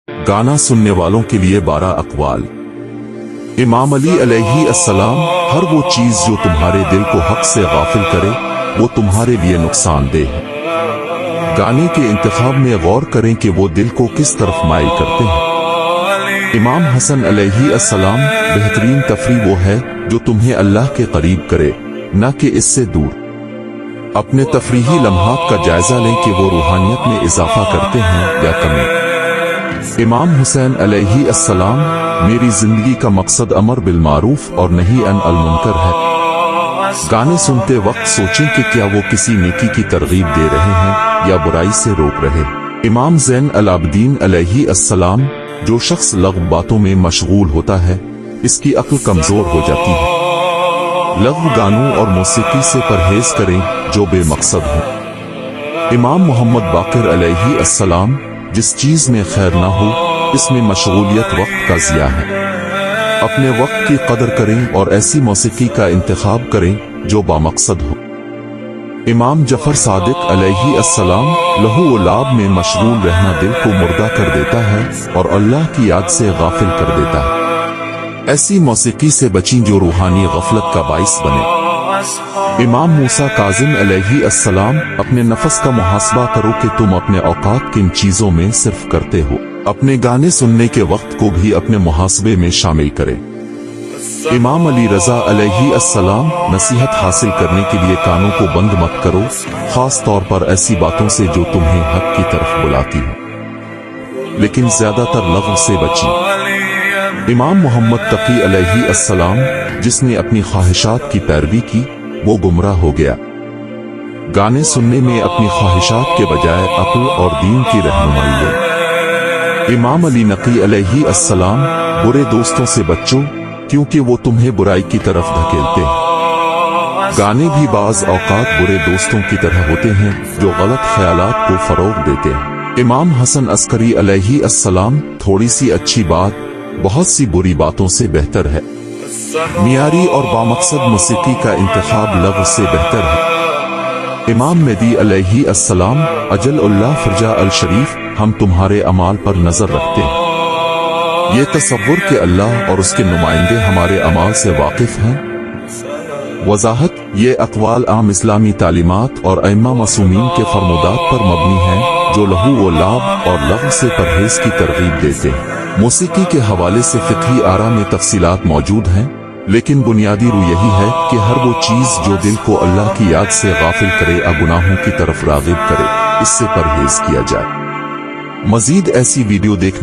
गाना सुनने वालों के लिए 12 अक़वाल। इमाम अली अलैहि अस्सलाम, हर वो चीज जो तुम्हारे दिल को हक से गाफिल करे वो तुम्हारे लिए नुकसानदेह है। गाने के इंतखाब में गौर करें कि वो दिल को किस तरफ माइल करते हैं। इमाम हसन अलैहि अस्सलाम, बेहतरीन तफरी वो है जो तुम्हें अल्लाह के करीब करे, न कि इससे दूर। अपने तफरीही लम्हात का जायजा लें कि वो रूहानियत में इजाफा करते हैं या कमी। इमाम हुसैन अलैहि अस्सलाम, मेरी जिंदगी का मकसद अमर बिल मारूफ और नही अन अल मुनकर है। गाने सुनते वक्त सोचें कि क्या वो किसी नेकी की तरगीब दे रहे हैं या बुराई से रोक रहे। इमाम ज़ैन अल आबिदीन अलैहि अस्सलाम, जो शख्स लग़्व बातों में मशगूल होता है इसकी अक्ल कमजोर हो जाती है। लग़्व गानों और मौसीकी से परहेज करें जो बेमकसद हो। इमाम मोहम्मद बाक़िर अलैहि अस्सलाम, जिस चीज में खैर ना हो इसमें मशगूलियत वक्त का ज़िया है। अपने वक्त की कदर करें और ऐसी मौसीकी का इंतखाब करें जो बामकसद हो। इमाम जफर सादिक अलैहि अस्सलाम, लहू व लाभ में मशगूल रहना दिल को मुर्दा कर देता है और अल्लाह की याद से गाफिल कर देता है। ऐसी मौसीकी से बचीं जो रूहानी गफलत का बाइस बने। इमाम मूसा काजिम अलैहि अस्सलाम, अपने नफस का मुहासबा करो कि तुम अपने औकात किन चीजों में सिर्फ करते हो। अपने गाने सुनने के वक्त को भी अपने मुहासबे में शामिल करें। इमाम अली रजा अलैहि अस्सलाम, नसीहत हासिल करने के लिए कानों को बंद मत करो, खास तौर पर ऐसी बातों से जो तुम्हें हक की तरफ बुलाती हो, लेकिन ज्यादातर लग़्व से बचें। इमाम मोहम्मद तकी अलैहि अस्सलाम, जिसने अपनी ख्वाहिशात की पैरवी की वो गुमराह हो गया। गाने सुनने में अपनी ख्वाहिशात के बजाय अक्ल और दीन की रहनुमाई लो। इमाम अली नकी अलैहि अस्सलाम, बुरे दोस्तों से बचो क्योंकि वो तुम्हें बुराई की तरफ धकेलते हैं। गाने भी बाज औकात बुरे दोस्तों की तरह होते हैं जो गलत ख्यालात को फरोग देते हैं। इमाम हसन अस्करी अलैहि अस्सलाम, थोड़ी सी अच्छी बात बहुत सी बुरी बातों से बेहतर है। मियारी और बामकसद मौसीकी का इंतखाब लग़्व से बेहतर है। इमाम मेहदी अलैहि अस्सलाम, अजल उल्लाह फरजा अल शरीफ, हम तुम्हारे अमाल पर नजर रखते हैं। ये तसव्वुर के अल्लाह और उसके नुमाइंदे हमारे अमाल से वाकिफ हैं। वजाहत, ये अक़वाल आम इस्लामी तालीमात और अइम्मा मासूमीन के फरमुदात पर मबनी हैं जो लहू व लाभ और लग़्व से परहेज की तरगीब देते हैं। मौसीकी के हवाले से फ़िक़ही आरा में तफसीलात मौजूद हैं, लेकिन बुनियादी रू यही है कि हर वो चीज़ जो दिल को अल्लाह की याद से गाफिल करे या गुनाहों की तरफ राग़िब करे, इससे परहेज किया जाए। मज़ीद ऐसी वीडियो देखने